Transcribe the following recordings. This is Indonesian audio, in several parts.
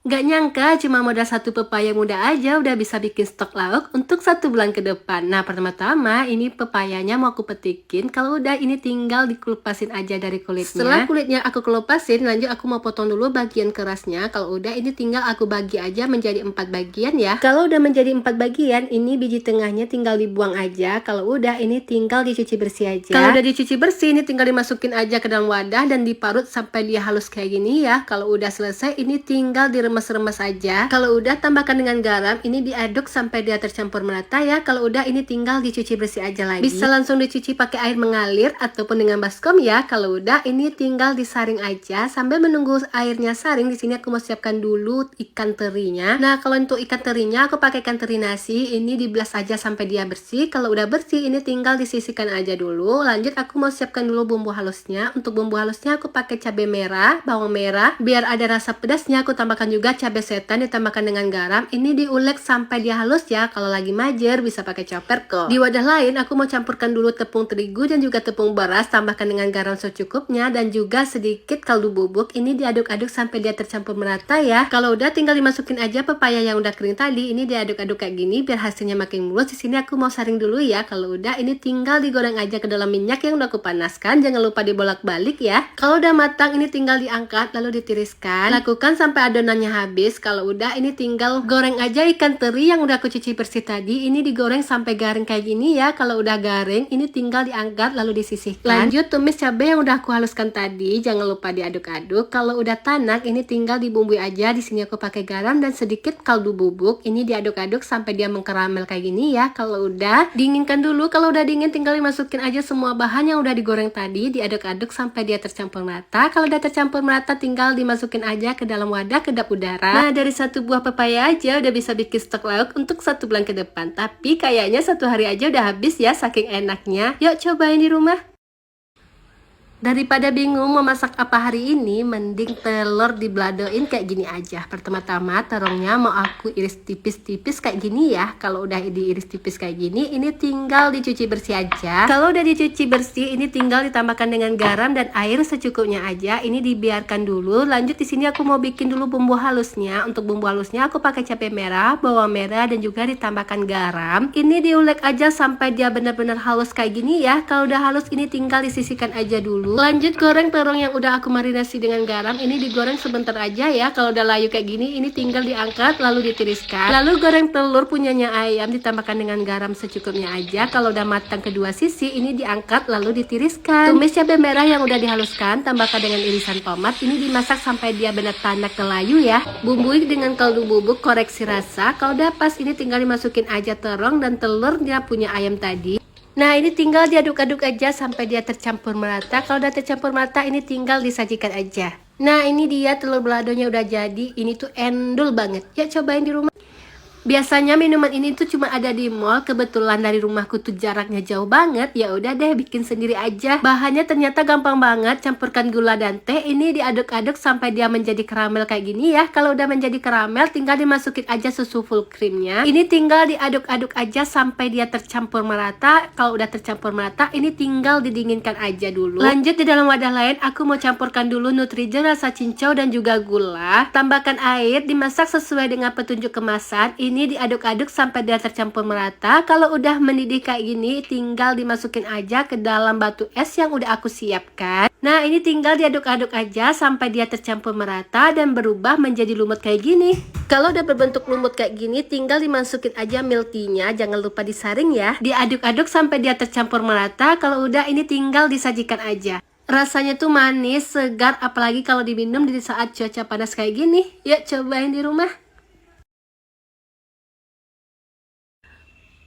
Gak nyangka cuma modal satu pepaya muda aja udah bisa bikin stok lauk untuk 1 bulan ke depan. Nah, pertama-tama ini pepayanya mau aku petikin. Kalau udah ini tinggal dikelupasin aja dari kulitnya. Setelah kulitnya aku kelupasin, lanjut aku mau potong dulu bagian kerasnya. Kalau udah ini tinggal aku bagi aja menjadi 4 bagian ya. Kalau udah menjadi 4 bagian, ini biji tengahnya tinggal dibuang aja. Kalau udah ini tinggal dicuci bersih aja. Kalau udah dicuci bersih, ini tinggal dimasukin aja ke dalam wadah dan diparut sampai dia halus kayak gini ya. Kalau udah selesai, ini tinggal diremes-remes aja. Kalau udah tambahkan dengan garam, ini diaduk sampai dia tercampur merata ya. Kalau udah ini tinggal dicuci bersih aja lagi. Bisa langsung dicuci pakai air mengalir ataupun dengan baskom ya. Kalau udah ini tinggal disaring aja. Sambil menunggu airnya saring, di sini aku mau siapkan dulu ikan terinya. Nah, kalau untuk ikan terinya aku pakai ikan teri nasi. Ini dibelas aja sampai dia bersih. Kalau udah bersih, ini tinggal disisihkan aja dulu. Lanjut aku mau siapkan dulu bumbu halusnya. Untuk bumbu halusnya aku pakai cabai merah, bawang merah. Biar ada rasa pedasnya aku tambahkan juga cabai setan, ditambahkan dengan garam. Ini diulek sampai dia halus ya. Kalau lagi majer bisa pakai chopper kok. Di wadah lain aku mau campurkan dulu tepung terigu dan juga tepung beras, tambahkan dengan garam secukupnya dan juga sedikit kaldu bubuk. Ini diaduk-aduk sampai dia tercampur merata ya. Kalau udah tinggal dimasukin aja pepaya yang udah kering tadi. Ini diaduk-aduk kayak gini biar hasilnya makin mulus. Di sini aku mau saring dulu ya. Kalau udah ini tinggal digoreng aja ke dalam minyak yang udah aku panaskan. Jangan lupa dibolak-balik ya. Kalau udah matang ini tinggal diangkat lalu ditiriskan. Lakukan sampai adonannya habis. Kalau udah ini tinggal goreng aja ikan teri yang udah aku cuci bersih tadi. Ini digoreng sampai garing kayak gini ya. Kalau udah garing ini tinggal diangkat lalu disisihkan. Lanjut tumis cabai yang udah aku haluskan tadi. Jangan lupa diaduk-aduk. Kalau udah tanak ini tinggal dibumbui aja. Di sini aku pakai garam dan sedikit kaldu bubuk. Ini diaduk-aduk sampai dia mengkaramel kayak gini ya. Kalau udah dinginkan dulu. Kalau udah dingin tinggal dimasukin aja semua bahan yang udah digoreng tadi. Diaduk-aduk sampai dia tercampur merata. Kalau udah tercampur merata tinggal dimasukin aja ke dalam wadah kedap udara. Nah, dari 1 buah pepaya aja udah bisa bikin stok lauk untuk 1 bulan ke depan. Tapi kayaknya 1 hari aja udah habis ya saking enaknya. Yuk cobain di rumah. Daripada bingung mau masak apa hari ini, mending telur dibladoin kayak gini aja. Pertama-tama terongnya mau aku iris tipis-tipis kayak gini ya. Kalau udah diiris tipis kayak gini, ini tinggal dicuci bersih aja. Kalau udah dicuci bersih, ini tinggal ditambahkan dengan garam dan air secukupnya aja. Ini dibiarkan dulu. Lanjut di sini aku mau bikin dulu bumbu halusnya. Untuk bumbu halusnya aku pakai cabai merah, bawang merah dan juga ditambahkan garam. Ini diulek aja sampai dia benar-benar halus kayak gini ya. Kalau udah halus ini tinggal disisihkan aja dulu. Lanjut goreng terong yang udah aku marinasi dengan garam. Ini digoreng sebentar aja ya. Kalau udah layu kayak gini ini tinggal diangkat lalu ditiriskan. Lalu goreng telur punyanya ayam, ditambahkan dengan garam secukupnya aja. Kalau udah matang kedua sisi ini diangkat lalu ditiriskan. Tumis cabai merah yang udah dihaluskan, tambahkan dengan irisan tomat. Ini dimasak sampai dia benar tanak ke layu ya. Bumbui dengan kaldu bubuk koreksi rasa. Kalau udah pas ini tinggal dimasukin aja terong dan telurnya punya ayam tadi. Nah, ini tinggal diaduk-aduk aja sampai dia tercampur merata. Kalau udah tercampur merata, ini tinggal disajikan aja. Nah, ini dia telur baladonya udah jadi. Ini tuh endul banget. Ya, cobain di rumah. Biasanya minuman ini tuh cuma ada di mall. Kebetulan dari rumahku tuh jaraknya jauh banget. Ya udah deh bikin sendiri aja. Bahannya ternyata gampang banget. Campurkan gula dan teh. Ini diaduk-aduk sampai dia menjadi karamel kayak gini ya. Kalau udah menjadi karamel tinggal dimasukin aja susu full creamnya. Ini tinggal diaduk-aduk aja sampai dia tercampur merata. Kalau udah tercampur merata ini tinggal didinginkan aja dulu. Lanjut di dalam wadah lain aku mau campurkan dulu Nutrigen rasa cincau dan juga gula. Tambahkan air, dimasak sesuai dengan petunjuk kemasan. Ini diaduk-aduk sampai dia tercampur merata. Kalau udah mendidih kayak gini tinggal dimasukin aja ke dalam batu es yang udah aku siapkan. Nah, ini tinggal diaduk-aduk aja sampai dia tercampur merata dan berubah menjadi lumut kayak gini. Kalau udah berbentuk lumut kayak gini tinggal dimasukin aja milk tea-nya. Jangan lupa disaring ya. Diaduk-aduk sampai dia tercampur merata. Kalau udah ini tinggal disajikan aja. Rasanya tuh manis, segar, apalagi kalau diminum di saat cuaca panas kayak gini. Yuk cobain di rumah.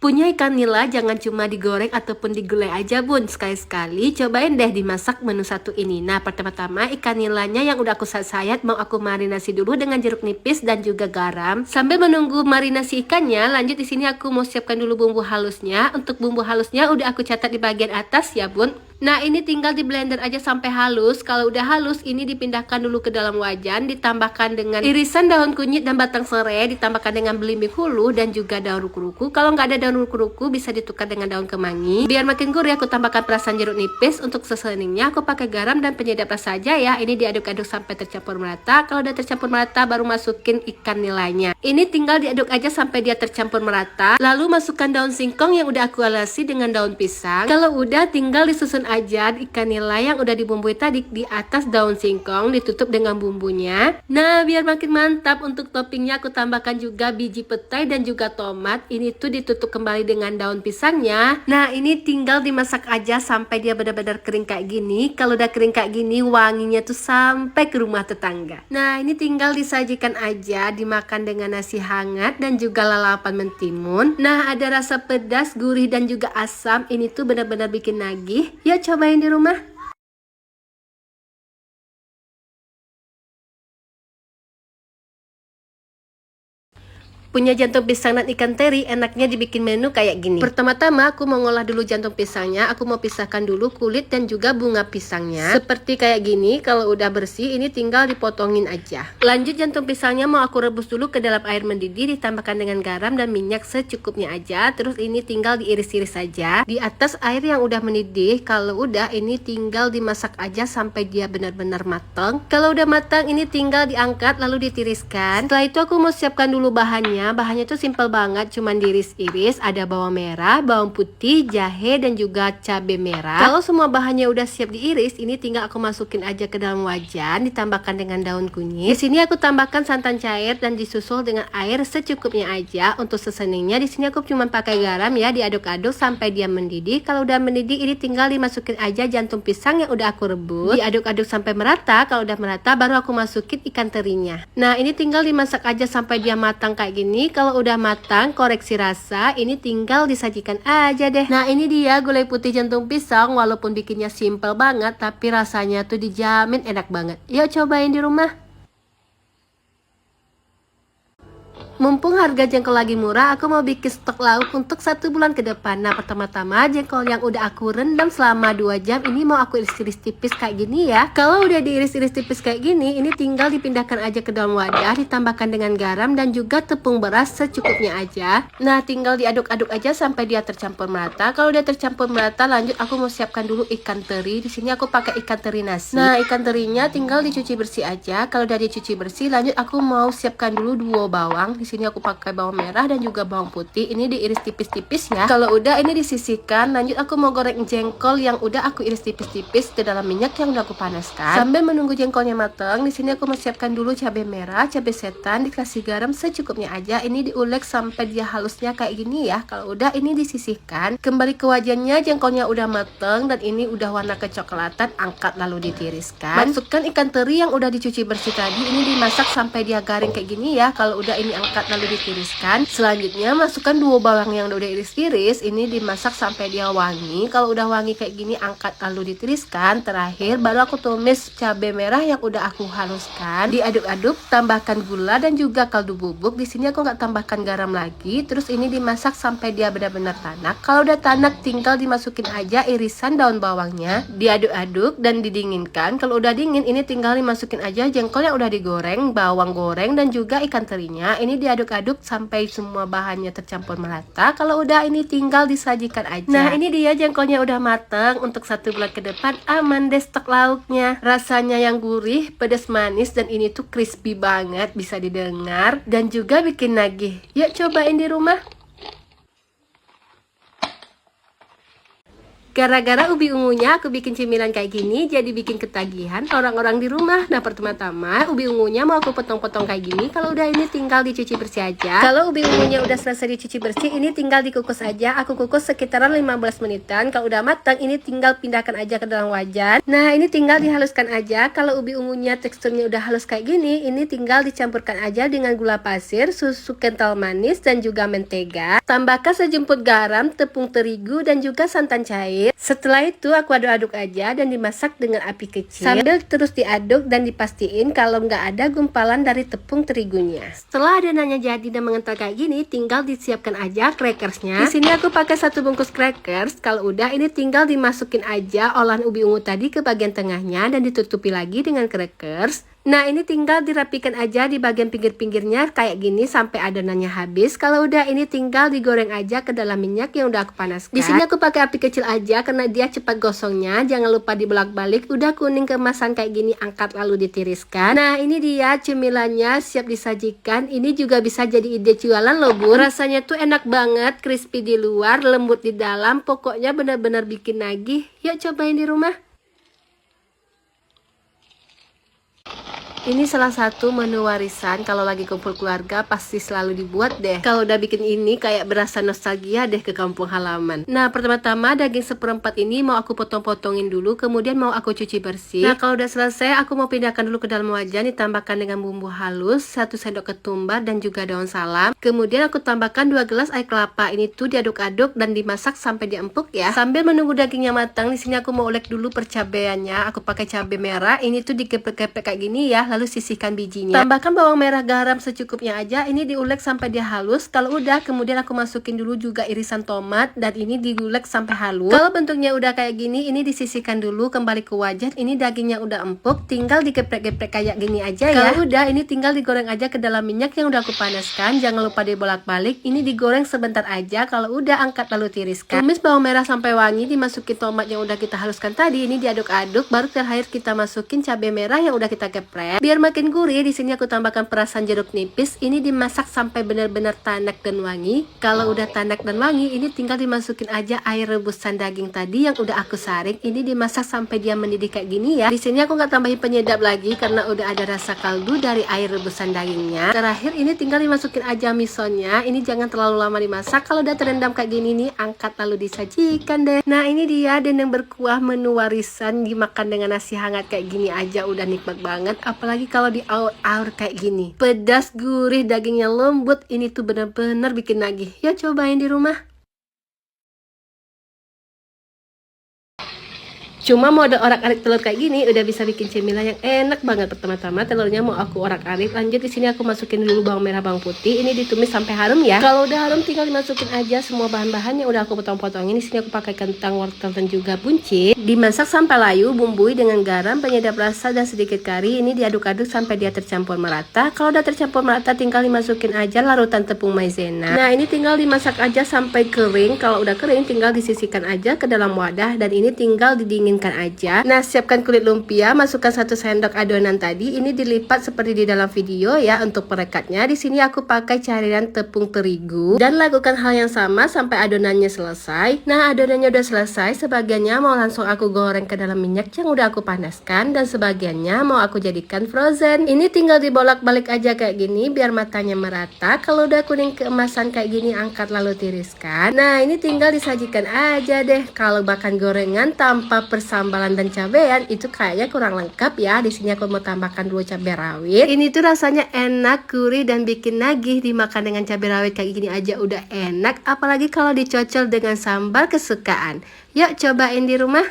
Punya ikan nila jangan cuma digoreng ataupun digulai aja bun. Sekali-sekali cobain deh dimasak menu satu ini. Nah, pertama-tama ikan nilanya yang udah aku sayat mau aku marinasi dulu dengan jeruk nipis dan juga garam. Sambil menunggu marinasi ikannya, lanjut di sini aku mau siapkan dulu bumbu halusnya. Untuk bumbu halusnya udah aku catat di bagian atas ya bun. Nah, ini tinggal di blender aja sampai halus. Kalau udah halus, ini dipindahkan dulu ke dalam wajan, ditambahkan dengan irisan daun kunyit dan batang serai, ditambahkan dengan belimbing hulu dan juga daun ruku-ruku. Kalau nggak ada daun ruku-ruku, bisa ditukar dengan daun kemangi. Biar makin gurih, aku tambahkan perasan jeruk nipis. Untuk seasoningnya, aku pakai garam dan penyedap rasa aja ya. Ini diaduk-aduk sampai tercampur merata. Kalau udah tercampur merata, baru masukin ikan nilainya. Ini tinggal diaduk aja sampai dia tercampur merata. Lalu masukkan daun singkong yang udah aku alasi dengan daun pisang. Kalau udah, tinggal disusun aja ikan nila yang udah dibumbui tadi di atas daun singkong, ditutup dengan bumbunya. Nah, biar makin mantap, untuk toppingnya aku tambahkan juga biji petai dan juga tomat. Ini tuh ditutup kembali dengan daun pisangnya. Nah, ini tinggal dimasak aja sampai dia benar-benar kering kayak gini. Kalau udah kering kayak gini, wanginya tuh sampai ke rumah tetangga. Nah, ini tinggal disajikan aja, dimakan dengan nasi hangat dan juga lalapan mentimun. Nah, ada rasa pedas, gurih dan juga asam. Ini tuh benar-benar bikin nagih. Yuk cobain di rumah. Punya jantung pisang dan ikan teri, enaknya dibikin menu kayak gini. Pertama-tama aku mau ngolah dulu jantung pisangnya. Aku mau pisahkan dulu kulit dan juga bunga pisangnya. Seperti kayak gini. Kalau udah bersih, ini tinggal dipotongin aja. Lanjut, jantung pisangnya mau aku rebus dulu ke dalam air mendidih, ditambahkan dengan garam dan minyak secukupnya aja. Terus ini tinggal diiris-iris saja di atas air yang udah mendidih. Kalau udah, ini tinggal dimasak aja sampai dia benar-benar matang. Kalau udah matang, ini tinggal diangkat lalu ditiriskan. Setelah itu aku mau siapkan dulu bahannya. Bahannya tuh simple banget, cuman diiris-iris. Ada bawang merah, bawang putih, jahe dan juga cabai merah. Kalau semua bahannya udah siap diiris, ini tinggal aku masukin aja ke dalam wajan, ditambahkan dengan daun kunyit. Di sini aku tambahkan santan cair dan disusul dengan air secukupnya aja. Untuk seasoningnya di sini aku cuma pakai garam ya, diaduk-aduk sampai dia mendidih. Kalau udah mendidih, ini tinggal dimasukin aja jantung pisang yang udah aku rebus. Diaduk-aduk sampai merata. Kalau udah merata, baru aku masukin ikan terinya. Nah, ini tinggal dimasak aja sampai dia matang kayak gini. Kalau udah matang, koreksi rasa, ini tinggal disajikan aja deh. Nah, ini dia gulai putih jantung pisang. Walaupun bikinnya simple banget, tapi rasanya tuh dijamin enak banget. Yuk cobain di rumah. Mumpung harga jengkol lagi murah, aku mau bikin stok lauk untuk 1 bulan ke depan. Nah, pertama-tama jengkol yang udah aku rendam selama 2 jam, ini mau aku iris-iris tipis kayak gini ya. Kalau udah diiris-iris tipis kayak gini, ini tinggal dipindahkan aja ke dalam wadah, ditambahkan dengan garam dan juga tepung beras secukupnya aja. Nah, tinggal diaduk-aduk aja sampai dia tercampur merata. Kalau udah tercampur merata, lanjut aku mau siapkan dulu ikan teri. Di sini aku pakai ikan teri nasi. Nah, ikan terinya tinggal dicuci bersih aja. Kalau udah dicuci bersih, lanjut aku mau siapkan dulu 2 bawang. Di sini aku pakai bawang merah dan juga bawang putih. Ini diiris tipis-tipis ya. Kalau udah, ini disisihkan. Lanjut aku mau goreng jengkol yang udah aku iris tipis-tipis ke dalam minyak yang udah aku panaskan. Sambil menunggu jengkolnya matang, di sini aku mau siapkan dulu cabai merah, cabai setan, dikasih garam secukupnya aja. Ini diulek sampai dia halusnya kayak gini ya. Kalau udah, ini disisihkan. Kembali ke wajannya, jengkolnya udah matang dan ini udah warna kecoklatan. Angkat lalu ditiriskan. Masukkan ikan teri yang udah dicuci bersih tadi. Ini dimasak sampai dia garing kayak gini ya. Kalau udah, ini angkat lalu ditiriskan. Selanjutnya masukkan 2 bawang yang udah iris-iris. Ini dimasak sampai dia wangi. Kalau udah wangi kayak gini, angkat lalu ditiriskan. Terakhir baru aku tumis cabai merah yang udah aku haluskan. Diaduk-aduk, tambahkan gula dan juga kaldu bubuk. Di sini aku nggak tambahkan garam lagi. Terus ini dimasak sampai dia benar-benar tanak. Kalau udah tanak, tinggal dimasukin aja irisan daun bawangnya. Diaduk-aduk dan didinginkan. Kalau udah dingin, ini tinggal dimasukin aja jengkol yang udah digoreng, bawang goreng dan juga ikan terinya. Ini diaduk-aduk sampai semua bahannya tercampur merata. Kalau udah, ini tinggal disajikan aja. Nah, ini dia jengkolnya udah mateng. Untuk 1 bulan ke depan aman deh stok lauknya. Rasanya yang gurih, pedas manis dan ini tuh crispy banget, bisa didengar dan juga bikin nagih. Yuk cobain di rumah. Gara-gara ubi ungunya aku bikin cemilan kayak gini, jadi bikin ketagihan orang-orang di rumah. Nah, pertama-tama ubi ungunya mau aku potong-potong kayak gini. Kalau udah, ini tinggal dicuci bersih aja. Kalau ubi ungunya udah selesai dicuci bersih, ini tinggal dikukus aja. Aku kukus sekitaran 15 menitan. Kalau udah matang, ini tinggal pindahkan aja ke dalam wajan. Nah, ini tinggal dihaluskan aja. Kalau ubi ungunya teksturnya udah halus kayak gini, ini tinggal dicampurkan aja dengan gula pasir, susu kental manis dan juga mentega. Tambahkan sejumput garam, tepung terigu dan juga santan cair. sedikit. Setelah itu aku aduk-aduk aja dan dimasak dengan api kecil sambil terus diaduk dan dipastiin kalau nggak ada gumpalan dari tepung terigunya. Setelah adonannya jadi dan mengental kayak gini, tinggal disiapkan aja crackersnya. Di sini aku pakai 1 bungkus crackers. Kalau udah ini tinggal dimasukin aja olahan ubi ungu tadi ke bagian tengahnya dan ditutupi lagi dengan crackers. Nah ini tinggal dirapikan aja di bagian pinggir-pinggirnya kayak gini sampai adonannya habis. Kalau udah ini tinggal digoreng aja ke dalam minyak yang udah aku panaskan. Di sini aku pakai api kecil aja karena dia cepat gosongnya. Jangan lupa dibolak-balik. Udah kuning kemasan kayak gini, angkat lalu ditiriskan. Nah ini dia cemilannya siap disajikan. Ini juga bisa jadi ide jualan loh bun. Rasanya tuh enak banget, crispy di luar, lembut di dalam. Pokoknya benar-benar bikin nagih. Yuk cobain di rumah. Ini salah satu menu warisan kalau lagi kumpul keluarga pasti selalu dibuat deh. Kalau udah bikin ini kayak berasa nostalgia deh ke kampung halaman. Nah pertama-tama daging 1/4 ini mau aku potong-potongin dulu, kemudian mau aku cuci bersih. Nah kalau udah selesai aku mau pindahkan dulu ke dalam wajan, ditambahkan dengan bumbu halus, 1 sendok ketumbar dan juga daun salam. Kemudian aku tambahkan 2 gelas air kelapa. Ini tuh diaduk-aduk dan dimasak sampai dia empuk ya. Sambil menunggu dagingnya matang, di sini aku mau ulek dulu percabaiannya. Aku pakai cabai merah. Ini tuh dikepek-kepek kayak gini ya. Lalu sisihkan bijinya. Tambahkan bawang merah, garam secukupnya aja. Ini diulek sampai dia halus. Kalau udah, kemudian aku masukin dulu juga irisan tomat dan ini diulek sampai halus. Kalau bentuknya udah kayak gini, ini disisihkan dulu kembali ke wajan. Ini dagingnya udah empuk, tinggal digeprek-geprek kayak gini aja ya. Kalau udah, ini tinggal digoreng aja ke dalam minyak yang udah aku panaskan. Jangan lupa dibolak-balik. Ini digoreng sebentar aja. Kalau udah, angkat lalu tiriskan. Tumis bawang merah sampai wangi, dimasukin tomat yang udah kita haluskan tadi. Ini diaduk-aduk, baru terakhir kita masukin cabai merah yang udah kita geprek. Biar makin gurih, di sini aku tambahkan perasan jeruk nipis. Ini dimasak sampai benar-benar tanak dan wangi. Kalau udah tanak dan wangi, ini tinggal dimasukin aja air rebusan daging tadi yang udah aku saring. Ini dimasak sampai dia mendidih kayak gini ya. Di sini aku nggak tambahin penyedap lagi karena udah ada rasa kaldu dari air rebusan dagingnya. Terakhir ini tinggal dimasukin aja misonya. Ini jangan terlalu lama dimasak. Kalau udah terendam kayak gini nih, angkat lalu disajikan deh. Nah ini dia dendeng berkuah menu warisan, dimakan dengan nasi hangat kayak gini aja udah nikmat banget. Apalagi kalau di aur kayak gini, pedas, gurih, dagingnya lembut, ini tuh bener-bener bikin nagih. Ya cobain di rumah. Cuma mode orak-arik telur kayak gini udah bisa bikin cemilan yang enak banget. Pertama-tama telurnya mau aku orak-arik. Lanjut di sini aku masukin dulu bawang merah, bawang putih. Ini ditumis sampai harum ya. Kalau udah harum tinggal dimasukin aja semua bahan-bahan yang udah aku potong-potongin. Di sini aku pakai kentang, wortel dan juga buncit. Dimasak sampai layu, bumbui dengan garam, penyedap rasa dan sedikit kari. Ini diaduk-aduk sampai dia tercampur merata. Kalau udah tercampur merata tinggal dimasukin aja larutan tepung maizena. Nah ini tinggal dimasak aja sampai kering. Kalau udah kering tinggal disisihkan aja ke dalam wadah dan ini tinggal didinginkan aja. Nah siapkan kulit lumpia, masukkan 1 sendok adonan tadi. Ini dilipat seperti di dalam video ya. Untuk perekatnya di sini aku pakai cairan tepung terigu dan lakukan hal yang sama sampai adonannya selesai. Nah adonannya udah selesai, sebagiannya mau langsung aku goreng ke dalam minyak yang udah aku panaskan dan sebagiannya mau aku jadikan frozen. Ini tinggal dibolak-balik aja kayak gini biar matanya merata. Kalau udah kuning keemasan kayak gini, angkat lalu tiriskan. Nah ini tinggal disajikan aja deh. Kalau makan gorengan tanpa persambalan dan cabean itu kayaknya kurang lengkap ya. Di sini aku mau tambahkan dulu cabai rawit. Ini tuh rasanya enak, gurih dan bikin nagih. Dimakan dengan cabai rawit kayak gini aja udah enak, apalagi kalau dicocol dengan sambal kesukaan. Yuk cobain di rumah.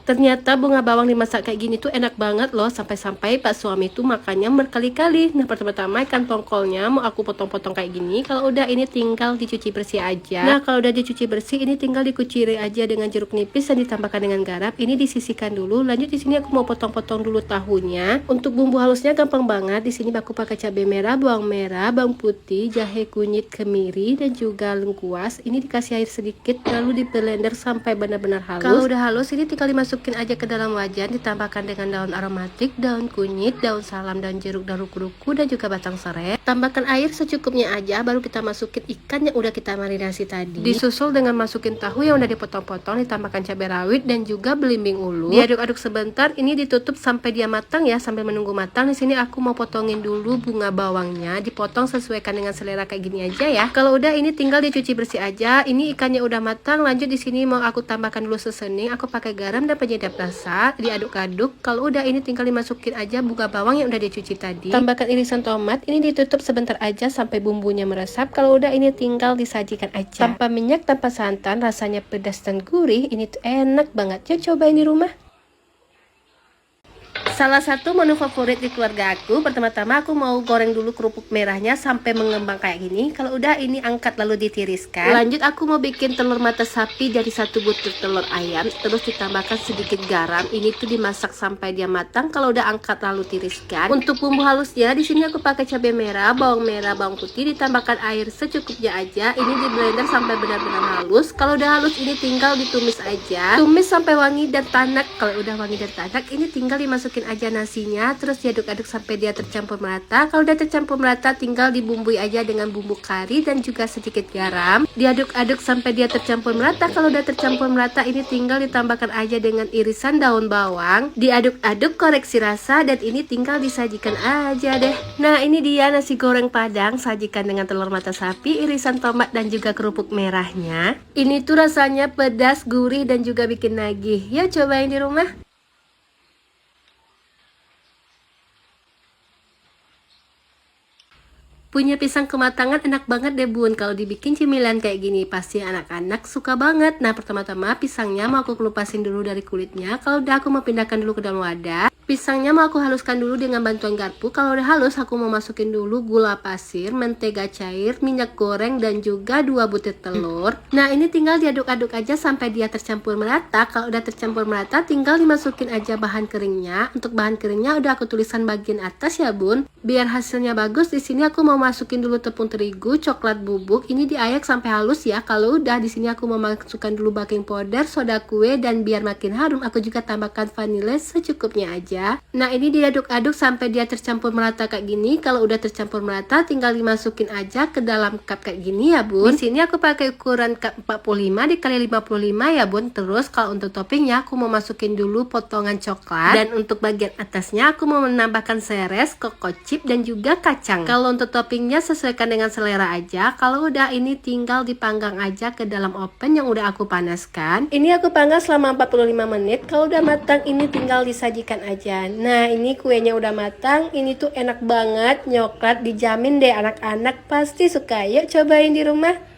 Ternyata bunga bawang dimasak kayak gini tuh enak banget loh. Sampai-sampai pak suami tuh makannya berkali-kali. Nah pertama-tama ikan tongkolnya mau aku potong-potong kayak gini. Kalau udah ini tinggal dicuci bersih aja. Nah kalau udah dicuci bersih, ini tinggal dikuciri aja dengan jeruk nipis dan ditambahkan dengan garam. Ini disisihkan dulu. Lanjut di sini aku mau potong-potong dulu tahunya. Untuk bumbu halusnya gampang banget. Di sini aku pakai cabai merah, bawang putih, jahe, kunyit, kemiri dan juga lengkuas. Ini dikasih air sedikit lalu di blender sampai benar-benar halus. Kalau udah halus ini tinggal dimasukin aja ke dalam wajan, ditambahkan dengan daun aromatik, daun kunyit, daun salam, daun jeruk, daun ruku-ruku dan juga batang serai. Tambahkan air secukupnya aja, baru kita masukin ikan yang udah kita marinasi tadi. Disusul dengan masukin tahu yang udah dipotong-potong, ditambahkan cabai rawit dan juga belimbing ulu. Diaduk-aduk sebentar, ini ditutup sampai dia matang ya. Sambil menunggu matang, di sini aku mau potongin dulu bunga bawangnya, dipotong sesuaikan dengan selera kayak gini aja ya. Kalau udah ini tinggal dicuci bersih aja. Ini ikannya udah matang. Lanjut di sini mau aku tambahkan dulu seasoning. Aku pakai garam dan penyedap rasa, diaduk-aduk. Kalau udah ini tinggal dimasukin aja bunga bawang yang udah dicuci tadi. Tambahkan irisan tomat, ini ditutup sebentar aja sampai bumbunya meresap. Kalau udah ini tinggal disajikan aja. Tanpa minyak, tanpa santan, rasanya pedas dan gurih. Ini tuh enak banget. Yuk cobain di rumah. Salah satu menu favorit di keluarga aku, pertama-tama aku mau goreng dulu kerupuk merahnya sampai mengembang kayak gini. Kalau udah ini angkat lalu ditiriskan. Lanjut aku mau bikin telur mata sapi dari 1 butir telur ayam, terus ditambahkan sedikit garam. Ini tuh dimasak sampai dia matang. Kalau udah angkat lalu tiriskan. Untuk bumbu halusnya di sini aku pakai cabai merah, bawang putih, ditambahkan air secukupnya aja. Ini di blender sampai benar-benar halus. Kalau udah halus ini tinggal ditumis aja. Tumis sampai wangi dan tanak. Kalau udah wangi dan tanak ini tinggal dimasukin aja nasinya, terus diaduk-aduk sampai dia tercampur merata. Kalau udah tercampur merata tinggal dibumbui aja dengan bumbu kari dan juga sedikit garam. Diaduk-aduk sampai dia tercampur merata. Kalau udah tercampur merata ini tinggal ditambahkan aja dengan irisan daun bawang. Diaduk-aduk koreksi rasa dan ini tinggal disajikan aja deh. Nah ini dia nasi goreng Padang, sajikan dengan telur mata sapi, irisan tomat dan juga kerupuk merahnya. Ini tuh rasanya pedas, gurih dan juga bikin nagih. Yuk cobain di rumah. Punya pisang kematangan enak banget deh bun. Kalau dibikin cemilan kayak gini pasti anak-anak suka banget. Nah pertama-tama pisangnya mau aku kelupasin dulu dari kulitnya. Kalau udah aku mau pindahkan dulu ke dalam wadah. Pisangnya mau aku haluskan dulu dengan bantuan garpu. Kalau udah halus aku mau masukin dulu gula pasir, mentega cair, minyak goreng dan juga 2 butir telur. Nah ini tinggal diaduk-aduk aja sampai dia tercampur merata. Kalau udah tercampur merata tinggal dimasukin aja bahan keringnya. Untuk bahan keringnya udah aku tulisan bagian atas ya bun. Biar hasilnya bagus di sini aku mau masukin dulu tepung terigu, coklat bubuk. Ini diayak sampai halus ya. Kalau udah di sini aku mau masukkan dulu baking powder, soda kue dan biar makin harum aku juga tambahkan vanila secukupnya aja. Nah ini diaduk-aduk sampai dia tercampur merata kayak gini. Kalau udah tercampur merata tinggal dimasukin aja ke dalam cup kayak gini ya bun. Di sini aku pakai ukuran cup 45 dikali 55 ya bun. Terus kalau untuk toppingnya aku mau masukin dulu potongan coklat. Dan untuk bagian atasnya aku mau menambahkan seres, koko chip dan juga kacang. Kalau untuk toppingnya sesuaikan dengan selera aja. Kalau udah ini tinggal dipanggang aja ke dalam oven yang udah aku panaskan. Ini aku panggang selama 45 menit. Kalau udah matang ini tinggal disajikan aja. Nah ini kuenya udah matang. Ini tuh enak banget, nyoklat, dijamin deh anak-anak pasti suka. Yuk cobain di rumah.